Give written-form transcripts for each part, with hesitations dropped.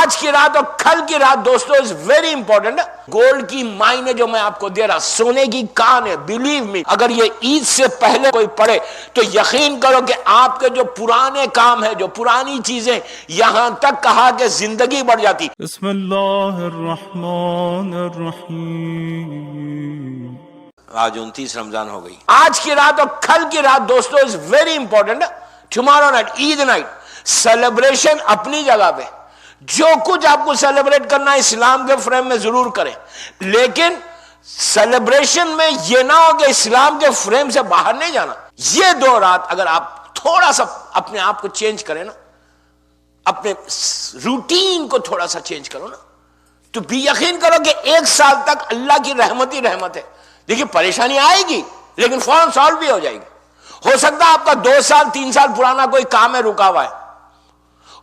آج کی رات اور کل کی رات دوستو از ویری امپورٹنٹ. گولڈ کی مائن ہے جو میں آپ کو دے رہا, سونے کی کان ہے. بلیو می, اگر یہ عید سے پہلے کوئی پڑھے تو یقین کرو کہ آپ کے جو پرانے کام ہے, جو پرانی چیزیں, یہاں تک کہا کہ زندگی بڑھ جاتی. بسم اللہ الرحمن الرحیم. آج 29 رمضان ہو گئی. آج کی رات اور کل کی رات دوستو is very important. Tomorrow night, Eid night, celebration اپنی جگہ پہ. جو کچھ آپ کو سیلیبریٹ کرنا ہے اسلام کے فریم میں ضرور کریں, لیکن سیلیبریشن میں یہ نہ ہو کہ اسلام کے فریم سے باہر نہیں جانا. یہ 2 رات اگر آپ تھوڑا سا اپنے آپ کو چینج کریں نا, اپنے روٹین کو تھوڑا سا چینج کرو نا, تو بھی یقین کرو کہ 1 سال تک اللہ کی رحمت ہی رحمت ہے. دیکھیے پریشانی آئے گی لیکن فوراً سالو بھی ہو جائے گی. ہو سکتا ہے آپ کا 2 سال 3 سال پرانا کوئی کام ہے رکا ہوا ہے,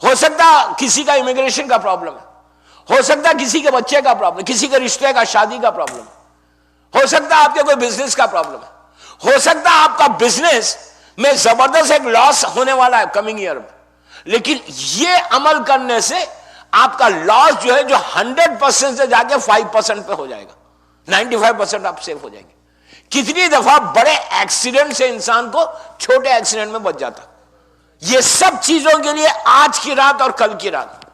ہو سکتا کسی کا امیگریشن کا پرابلم ہے, ہو سکتا کسی کے بچے کا پرابلم, کسی کے رشتے کا شادی کا پرابلم, ہو سکتا آپ کے کوئی بزنس کا پرابلم ہے, ہو سکتا آپ کا بزنس میں زبردست ایک لاس ہونے والا ہے کمنگ ایئر میں. لیکن یہ عمل کرنے سے آپ کا لاس جو ہے جو 100% سے جا کے 5% پہ ہو جائے گا, 95% آپ سیف ہو جائیں گے. کتنی دفعہ بڑے ایکسیڈنٹ سے انسان کو چھوٹے ایکسیڈنٹ میں بچ جاتا. یہ سب چیزوں کے لیے آج کی رات اور کل کی رات,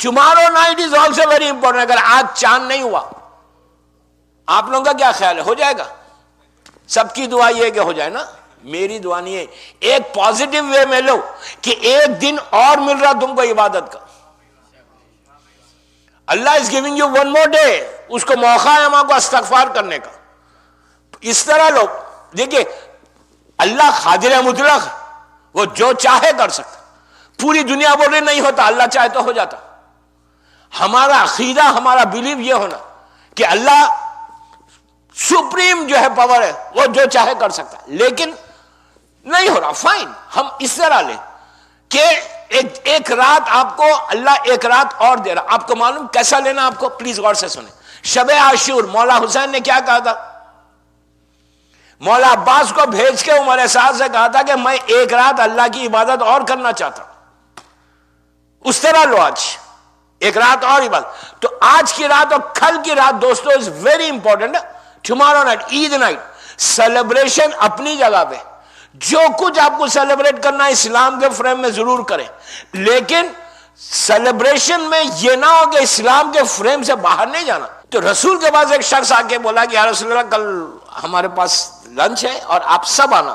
tomorrow night is also very important. اگر آج چاند نہیں ہوا, آپ لوگوں کا کیا خیال ہے, ہو جائے گا؟ سب کی دعا یہ ہے کہ ہو جائے نا, میری دعا نہیں ہے. ایک پازیٹیو وے میں لو کہ ایک دن اور مل رہا تم کو عبادت کا. اللہ is giving you 1 more day, اس کو موقع ہے ہم کو استغفار کرنے کا. اس طرح لو, دیکھیے اللہ قادر مطلق, وہ جو چاہے کر سکتا. پوری دنیا بول رہی نہیں ہوتا, اللہ چاہے تو ہو جاتا. ہمارا عقیدہ, ہمارا بلیو یہ ہونا کہ اللہ سپریم جو ہے پاور ہے, وہ جو چاہے کر سکتا. لیکن نہیں ہو رہا, فائن, ہم اس طرح لیں کہ ایک رات آپ کو اللہ ایک رات اور دے رہا. آپ کو معلوم کیسا لینا آپ کو, پلیز غور سے سنیں. شب عاشور مولا حسین نے کیا کہا تھا؟ مولا عباس کو بھیج کے عمر سعد سے کہا تھا کہ میں ایک رات اللہ کی عبادت اور کرنا چاہتا ہوں. اس طرح لو آج ایک رات اور عبادت. تو آج کی رات اور کل کی رات دوستو is very important. Tomorrow night, Eid night, celebration اپنی جگہ پہ. جو کچھ آپ کو سیلیبریٹ کرنا ہے اسلام کے فریم میں ضرور کریں, لیکن سیلیبریشن میں یہ نہ ہو کہ اسلام کے فریم سے باہر نہیں جانا. تو رسول کے پاس ایک شخص آ کے بولا کہ یا رسول اللہ کل ہمارے پاس لنچ ہے اور آپ سب آنا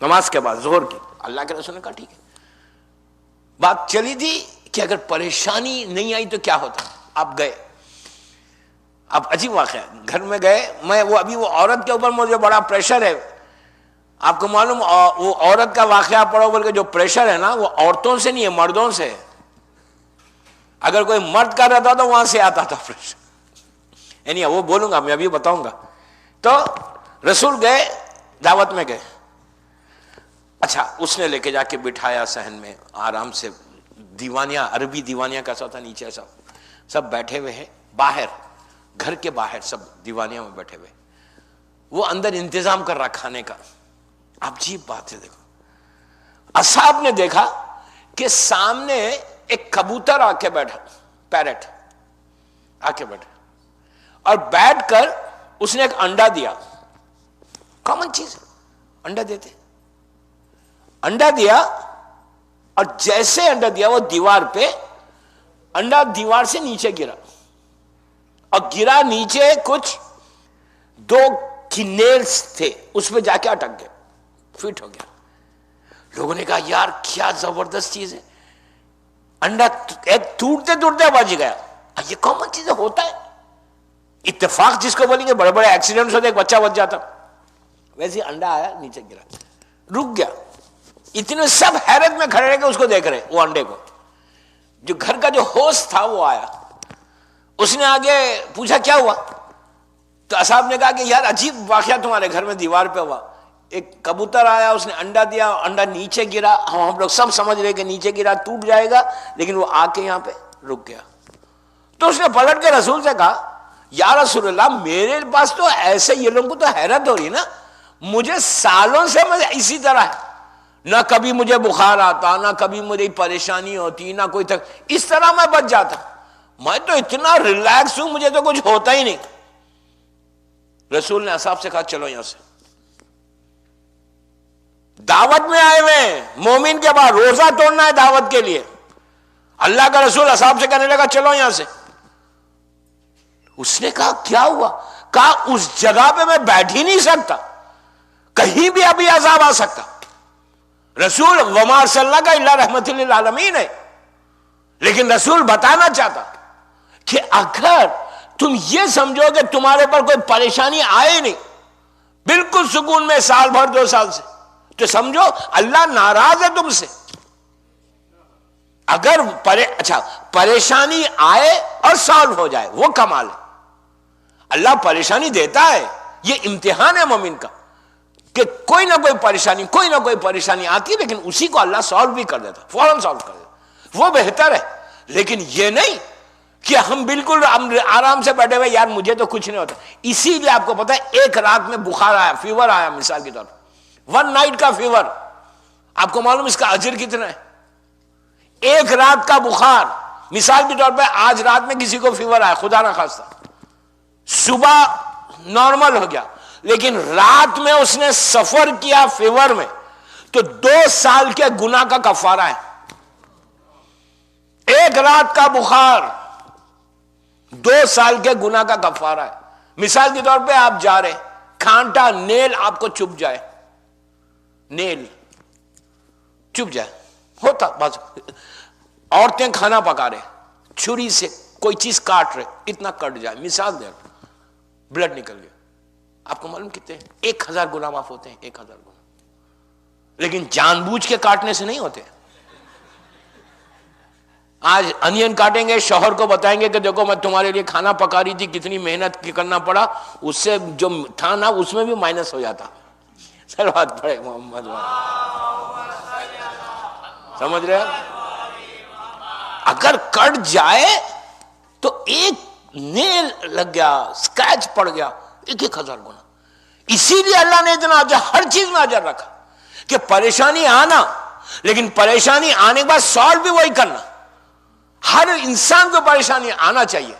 نماز کے بعد ظہر کی. اللہ کے رسول نے کہا ٹھیک ہے. بات چلی تھی کہ اگر پریشانی نہیں آئی تو کیا ہوتا. آپ گئے, اب عجیب واقعہ, گھر میں گئے, میں وہ عورت کے اوپر مجھے بڑا پریشر ہے. آپ کو معلوم وہ عورت کا واقعہ پڑھو بلکہ جو پریشر ہے نا وہ عورتوں سے نہیں ہے, مردوں سے. اگر کوئی مرد کر رہا تھا تو وہاں سے آتا تھا پریشر. یعنی وہ بولوں گا, میں ابھی بتاؤں گا. تو رسول گئے, دعوت میں گئے. اچھا, اس نے لے کے جا کے بٹھایا صحن میں آرام سے. دیوانیاں, عربی دیوانیاں کیسا ہوتا نیچے, سب بیٹھے ہوئے ہیں باہر, گھر کے باہر سب دیوانیاں میں بیٹھے ہوئے. وہ اندر انتظام کر رہا کھانے کا. عجیب بات ہے, دیکھو اصحاب نے دیکھا کہ سامنے ایک کبوتر آ کے بیٹھا, پیرٹ آ کے بیٹھا, اور بیٹھ کر اس نے ایک انڈا دیا. کامن چیز ہے, انڈا دیتے. انڈا دیا, اور جیسے انڈا دیا وہ دیوار پہ, انڈا دیوار سے نیچے گرا, اور گرا نیچے کچھ 2 نیلز تھے, اس پہ جا کے اٹک گئے, فٹ ہو گیا. لوگوں نے کہا یار کیا زبردست چیز ہے, انڈا ٹوٹتے ٹوٹتے بچ گیا. یہ کامن چیز ہوتا ہے, اتفاق جس کو بولیں گے. بڑے بڑے ایکسیڈنٹس ہوتے, ایک بچہ بچ جاتا. ویسے انڈا آیا, نیچے گرا, رک گیا. اتنے سب حیرت میں کھڑے رہ کے اس کو دیکھ رہے, وہ انڈے کو. جو گھر کا جو ہوسٹ تھا وہ آیا, اس نے آگے پوچھا کیا ہوا. تو اصحاب نے کہا کہ یار عجیب واقعہ تمہارے گھر میں دیوار پہ ہوا. ایک کبوتر آیا, اس نے انڈا دیا, انڈا نیچے گرا. ہم لوگ سب سمجھ رہے کہ نیچے گرا ٹوٹ جائے گا, لیکن وہ آ کے یہاں پہ رک گیا. تو اس نے پلٹ کے رسول سے کہا یا رسول اللہ میرے پاس تو ایسے, یہ لوگوں کو تو حیرت ہو رہی ہے نا, مجھے سالوں سے میں اسی طرح ہے, نہ کبھی مجھے بخار آتا، نہ کبھی مجھے پریشانی ہوتی، نہ کوئی اس طرح میں بچ جاتا. میں تو اتنا ریلیکس ہوں، مجھے تو کچھ ہوتا ہی نہیں. رسول نے اصحاب سے کہا چلو یہاں سے. دعوت میں آئے ہوئے ہیں، مومن کے بعد روزہ توڑنا ہے دعوت کے لیے. اللہ کا رسول اصحاب سے کہنے لگا چلو یہاں سے. اس نے کہا کیا ہوا؟ کہا اس جگہ پہ میں بیٹھ ہی نہیں سکتا، کہیں بھی ابھی عذاب آ سکتا. رسول وما ارسلناک الا رحمۃ للعالمین ہے، لیکن رسول بتانا چاہتا کہ اگر تم یہ سمجھو کہ تمہارے پر کوئی پریشانی آئے نہیں، بالکل سکون میں سال بھر 2 سال سے، تو سمجھو اللہ ناراض ہے تم سے. اگر پریشانی آئے اور سالو ہو جائے وہ کمال ہے. اللہ پریشانی دیتا ہے، یہ امتحان ہے مومن کا کہ کوئی نہ کوئی پریشانی آتی ہے، لیکن اسی کو اللہ سالو بھی کر دیتا، فوراً سالو کر دیتا، وہ بہتر ہے. لیکن یہ نہیں کہ ہم بالکل آرام سے بیٹھے ہوئے، یار مجھے تو کچھ نہیں ہوتا. اسی لیے آپ کو پتا ہے ایک رات میں بخار آیا، فیور آیا، مثال کے طور پر 1 نائٹ کا فیور، آپ کو معلوم اس کا اجر کتنا ہے؟ ایک رات کا بخار. مثال کے طور پہ آج رات میں کسی کو فیور آیا، خدا نہ خواستہ، صبح نارمل ہو گیا، لیکن رات میں اس نے سفر کیا فیور میں، تو 2 سال کے گناہ کا کفارہ ہے. ایک رات کا بخار 2 سال کے گناہ کا کفارہ ہے. مثال کے طور پہ آپ جا رہے، کانٹا نیل آپ کو چپ جائے، نیل چپ جائے، ہوتا بس. عورتیں کھانا پکا رہے، چھری سے کوئی چیز کاٹ رہے، اتنا کٹ جائے، مثال دے رہا، بلڈ نکل گیا. آپ کو معلوم کتنے 1000 گناہ معاف ہوتے ہیں، 1000 گناہ. لیکن جان بوجھ کے کاٹنے سے نہیں ہوتے. آج انین کاٹیں گے، شوہر کو بتائیں گے کہ دیکھو میں تمہارے لیے کھانا پکا رہی تھی، کتنی محنت کرنا پڑا، اس سے جو تھا نا اس میں بھی مائنس ہو جاتا. صلوات پڑھے محمد، سمجھ رہے ہیں؟ اگر کٹ جائے تو ایک نیل لگ گیا، سکریچ پڑ گیا، 1000 گنا. اسی لیے اللہ نے اتنا اجر، ہر چیز میں اجر رکھا کہ پریشانی آنا، لیکن پریشانی آنے کے بعد سالو بھی وہی کرنا. ہر انسان کو پریشانی آنا چاہیے.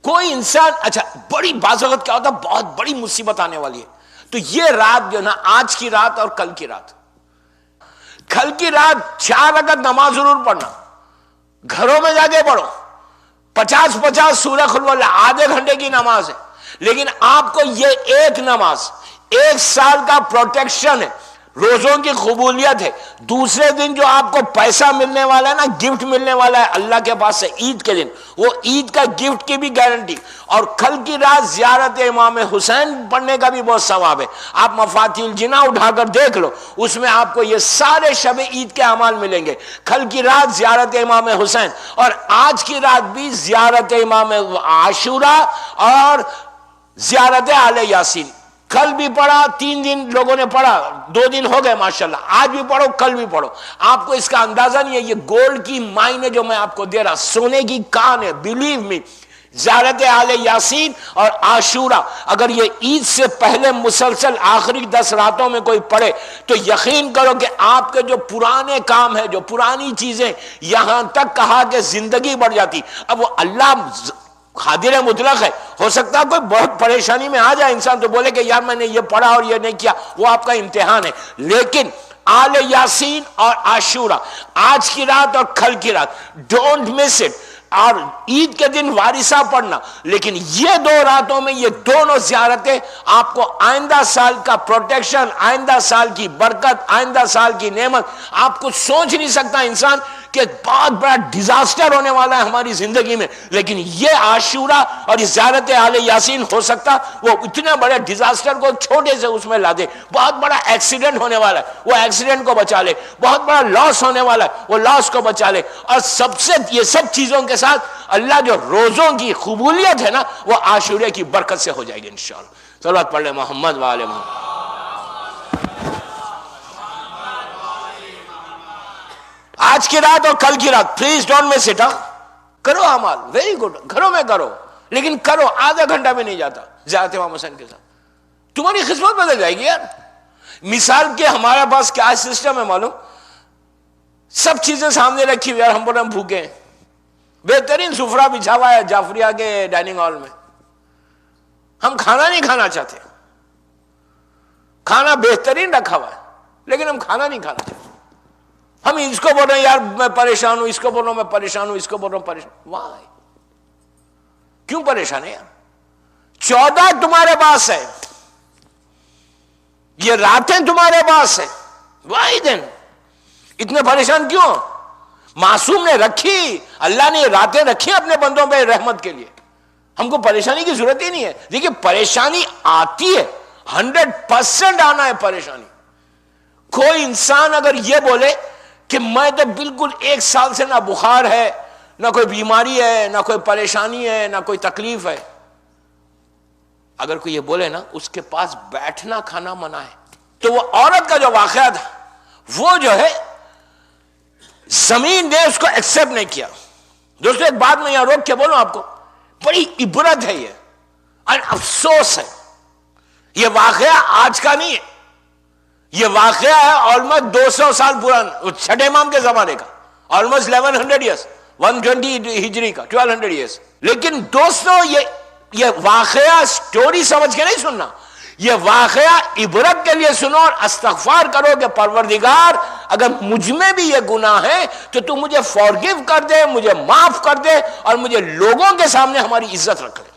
کوئی انسان بڑی بعض وقت کیا ہوتا، بہت بڑی مصیبت آنے والی ہے، تو یہ رات جو نا، آج کی رات اور کل کی رات، کل کی رات 4 رکعت نماز ضرور پڑھنا، گھروں میں جا کے پڑھو. 50 سورہ قل ہو اللہ، آدھے گھنٹے کی نماز ہے، لیکن آپ کو یہ ایک نماز 1 سال کا پروٹیکشن ہے، روزوں کی قبولیت ہے. دوسرے دن جو آپ کو پیسہ ملنے والا ہے نا، گفٹ ملنے والا ہے اللہ کے پاس سے عید کے دن، وہ عید کا گفٹ کی بھی گارنٹی. اور کل کی رات زیارت امام حسین پڑھنے کا بھی بہت ثواب ہے. آپ مفاتیح الجناح اٹھا کر دیکھ لو، اس میں آپ کو یہ سارے شب عید کے اعمال ملیں گے. کل کی رات زیارت امام حسین، اور آج کی رات بھی زیارت امام عاشورہ اور زیارت آل یاسین. کل بھی پڑھا، 3 دن لوگوں نے پڑھا، 2 دن ہو گئے ماشاءاللہ. آج بھی پڑھو، کل بھی پڑھو. آپ کو اس کا اندازہ نہیں ہے، یہ گولڈ کی مائن ہے جو میں آپ کو دے رہا، سونے کی کان ہے. بلیو می، زیارت آل یاسین اور عاشورہ اگر یہ عید سے پہلے مسلسل آخری 10 راتوں میں کوئی پڑھے تو یقین کرو کہ آپ کے جو پرانے کام ہیں، جو پرانی چیزیں، یہاں تک کہا کہ زندگی بڑھ جاتی. اب وہ اللہ قادر مطلق ہے، ہو سکتا ہے کوئی بہت پریشانی میں آ جائے انسان تو بولے کہ یار میں نے یہ پڑھا اور یہ نہیں کیا، وہ آپ کا امتحان ہے. لیکن آل یاسین اور عاشورہ، آج کی رات اور کل کی رات، ڈونٹ مس اٹ. اور عید کے دن وارثہ پڑھنا. لیکن یہ 2 راتوں میں یہ دونوں زیارتیں آپ کو آئندہ سال کا پروٹیکشن، آئندہ سال کی برکت، آئندہ سال کی نعمت. آپ کو سوچ نہیں سکتا انسان کہ بہت بڑا ڈیزاسٹر ہونے والا ہے ہماری زندگی میں، لیکن یہ عاشورہ اور یہ زیارت آل یاسین ہو سکتا وہ اتنے بڑے ڈیزاسٹر کو چھوٹے سے اس میں لا دے. بہت بڑا ایکسیڈنٹ ہونے والا ہے، وہ ایکسیڈنٹ کو بچا لے. بہت بڑا لاس ہونے والا ہے، وہ لاس کو بچا لے. اور سب سے یہ سب چیزوں کے ساتھ اللہ جو روزوں کی قبولیت ہے نا، وہ عاشورے کی برکت سے ہو جائے گی انشاءاللہ. صلوات پڑھ لیں محمد و آل محمد. آج کی رات اور کل کی رات پلیز ڈونٹ مس اٹ. کرو اعمال، ویری گڈ، گھروں میں کرو، لیکن کرو. آدھا گھنٹہ بھی نہیں جاتا زیارت امام حسین کے ساتھ، تمہاری قسمت بدل جائے گی یار. مثال کے ہمارے پاس کیا سسٹم ہے معلوم؟ سب چیزیں سامنے رکھی ہوئی، ہم بولے ہم بھوکے ہیں، بہترین سفرہ بچھا ہوا ہے جعفریہ کے ڈائننگ ہال میں، ہم کھانا نہیں کھانا چاہتے، کھانا بہترین رکھا ہوا ہے لیکن ہم کھانا نہیں کھانا چاہتے، ہم اس کو بول رہے ہیں یار میں پریشان ہوں، اس کو بول رہا ہوں میں پریشان ہوں، اس کو بول رہا ہوں پریشان، وائی؟ کیوں پریشان ہے یار؟ 14 تمہارے پاس ہے، یہ راتیں تمہارے پاس ہے، وائی دین اتنے پریشان کیوں؟ معصوم نے رکھی، اللہ نے یہ راتیں رکھی اپنے بندوں پہ رحمت کے لیے، ہم کو پریشانی کی ضرورت ہی نہیں ہے۔ دیکھیے پریشانی آتی ہے، 100% آنا ہے پریشانی۔ کوئی انسان اگر یہ بولے کہ میں تو بالکل 1 سال سے نہ بخار ہے، نہ کوئی بیماری ہے، نہ کوئی پریشانی ہے، نہ کوئی تکلیف ہے، اگر کوئی یہ بولے نا اس کے پاس بیٹھنا کھانا منع ہے۔ تو وہ عورت کا جو واقعہ تھا وہ جو ہے زمین نے اس کو ایکسپٹ نہیں کیا۔ دوستو ایک بات میں یہاں روک کے بولوں آپ کو، بڑی عبرت ہے یہ اور افسوس ہے، یہ واقعہ آج کا نہیں ہے، یہ واقعہ ہے آلموسٹ 200 سال پرانا، چھٹے امام کے زمانے کا، آلموسٹ 1100 ایئرس، 120 ہجری کا، 1200 ایئرس۔ لیکن دوستو یہ واقعہ سٹوری سمجھ کے نہیں سننا، یہ واقعہ عبرت کے لیے سنو اور استغفار کرو کہ پروردگار اگر مجھ میں بھی یہ گناہ ہے تو تو مجھے فورگیو کر دے، مجھے معاف کر دے اور مجھے لوگوں کے سامنے ہماری عزت رکھ لے۔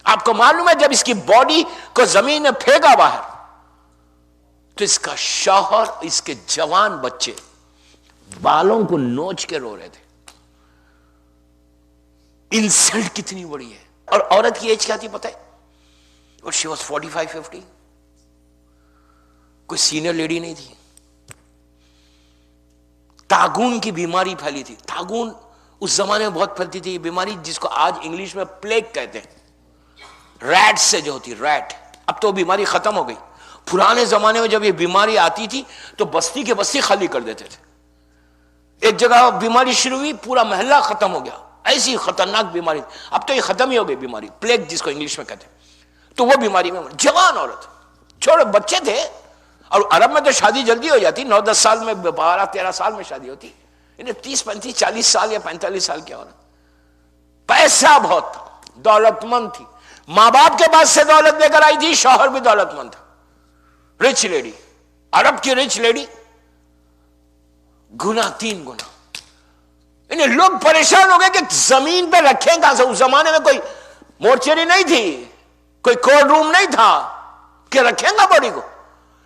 آپ کو معلوم ہے جب اس کی باڈی کو زمین میں پھینکا باہر تو اس کا شوہر، اس کے جوان بچے بالوں کو نوچ کے رو رہے تھے۔ انسلٹ کتنی بڑی ہے۔ اور عورت کی ایج کیا تھی پتہ ہے؟ اور she was 45-50، کوئی سینئر لیڈی نہیں تھی۔ طاعون کی بیماری پھیلی تھی۔ طاعون اس زمانے میں بہت پھیلتی تھی، یہ بیماری جس کو آج انگلش میں پلیگ کہتے ہیں، ریٹ سے جو ہوتی ریٹ۔ اب تو بیماری ختم ہو گئی، پرانے زمانے میں جب یہ بیماری آتی تھی تو بستی کے بستی خالی کر دیتے تھے۔ ایک جگہ بیماری شروع ہوئی پورا محلہ ختم ہو گیا، ایسی خطرناک بیماری۔ اب تو یہ ختم ہی ہو گئی بیماری، پلیگ جس کو انگلش میں کہتے ہیں۔ تو وہ بیماری میں جوان عورت، چھوڑے بچے تھے، اور عرب میں تو شادی جلدی ہو جاتی، 9-10 سال میں، 12-13 سال میں شادی ہوتی، انہیں 30-35-40 سال یا 45 سال کیا ہونا۔ پیسہ بہت تھا، دولت مند تھی، ماں باپ کے پاس سے دولت لے کر آئی تھی، شوہر بھی دولت مند تھا، رچ لیڈی، عرب کی رچ لیڈی، گنا 3 گنا۔ انہیں لوگ پریشان ہو گئے کہ زمین پہ رکھیں کہاں سے؟ اس زمانے میں کوئی مورچری نہیں تھی، کوئی کورٹ روم نہیں تھا کہ رکھیں گا باڈی کو۔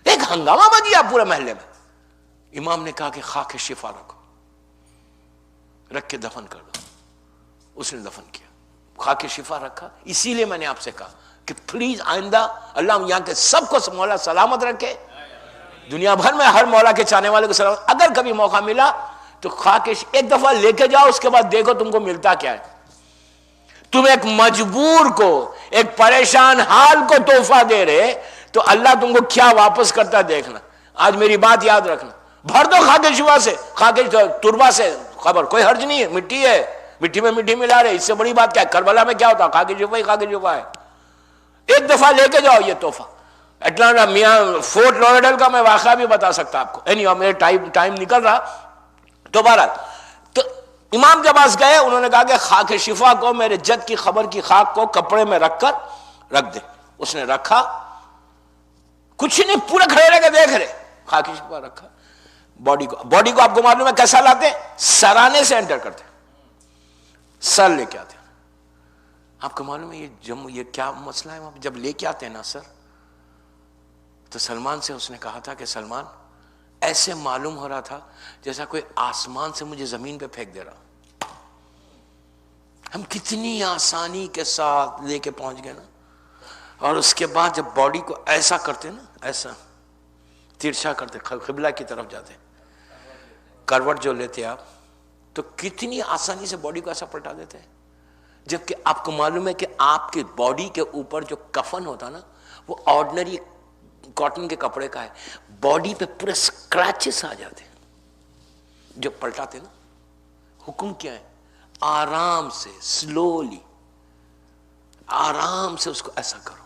ایک ہنگامہ بچ گیا پورے محلے میں۔ امام نے کہا کہ خاک شفا رکھو، رکھ کے دفن کر دو۔ اس نے دفن کیا، خاک شفا رکھا۔ اسی لیے میں نے آپ سے کہا کہ پلیز آئندہ اللہ یہاں کے سب کو مولا سلامت رکھے، دنیا بھر میں ہر مولا کے چاہنے والے کو سلامت۔ اگر کبھی موقع ملا تو خاک ایک دفعہ لے کے جاؤ، اس کے بعد دیکھو تم کو ملتا کیا ہے۔ تم ایک مجبور کو، ایک پریشان حال کو تحفہ دے رہے تو اللہ تم کو کیا واپس کرتا دیکھنا۔ آج میری بات یاد رکھنا، بھر دو خاک شفا سے، خاک تربہ سے، خبر کوئی حرج نہیں ہے، مٹی ہے، مٹی میں مٹی ملا رہے، اس سے بڑی بات کیا ہے؟ کربلا میں کیا ہوتا؟ خاک شفا ہی خاک شفا ہے۔ ایک دفعہ لے کے جاؤ یہ تحفہ۔ اٹلانٹا میاں فورٹ لوڈرڈیل کا میں واقعہ بھی بتا سکتا آپ کو، میرے ٹائم نکل رہا تو بہرحال تو امام کے پاس گئے، انہوں نے کہا کہ خاک شفا کو، میرے جد کی خبر کی خاک کو کپڑے میں رکھ کر رکھ دے۔ اس نے رکھا، کچھ نہیں، پورے کھڑے رہ کے دیکھ رہے، خاک شفا رکھا۔ باڈی کو آپ کو معلوم ہے کیسا لاتے؟ سرانے سے انٹر کرتے، سر لے کے آتے۔ آپ کو معلوم ہے یہ کیا مسئلہ ہے؟ جب لے کے آتے ہیں نا سر، تو سلمان سے اس نے کہا تھا کہ سلمان ایسے معلوم ہو رہا تھا جیسا کوئی آسمان سے مجھے زمین پہ پھینک دے رہا۔ ہم کتنی آسانی کے ساتھ لے کے پہنچ گئے نا، اور اس کے بعد جب باڈی کو ایسا کرتے نا، ایسا ترچھا کرتے، قبلہ کی طرف جاتے، کروٹ جو لیتے آپ، تو کتنی آسانی سے باڈی کو ایسا پلٹا دیتے ہیں۔ جبکہ آپ کو معلوم ہے کہ آپ کی باڈی کے اوپر جو کفن ہوتا نا وہ آرڈنری کاٹن کے کپڑے کا ہے، باڈی پہ پورے سکریچز آ جاتے ہیں جو پلٹاتے نا۔ حکم کیا ہے؟ آرام سے، سلولی، آرام سے اس کو ایسا کرو۔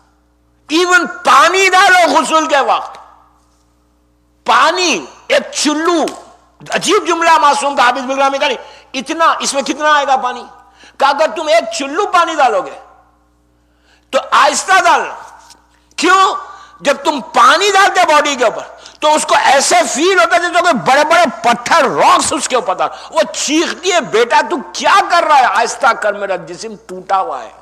ایون پانی ڈالو غسل کے وقت، پانی ایک چلو، عجیب جملہ معصوم کا حافظ بلرامی کا نہیں، اتنا، اس میں کتنا آئے گا پانی؟ کہ اگر تم ایک چلو پانی ڈالو گے تو آہستہ ڈال، کیوں؟ جب تم پانی ڈالتے باڈی کے اوپر تو اس کو ایسے فیل ہوتا ہے جیسے بڑے بڑے پتھر راکس اس کے اوپر ڈال، وہ چیختی ہے بیٹا تو کیا کر رہا ہے، آہستہ کر، میرا جسم ٹوٹا ہوا ہے۔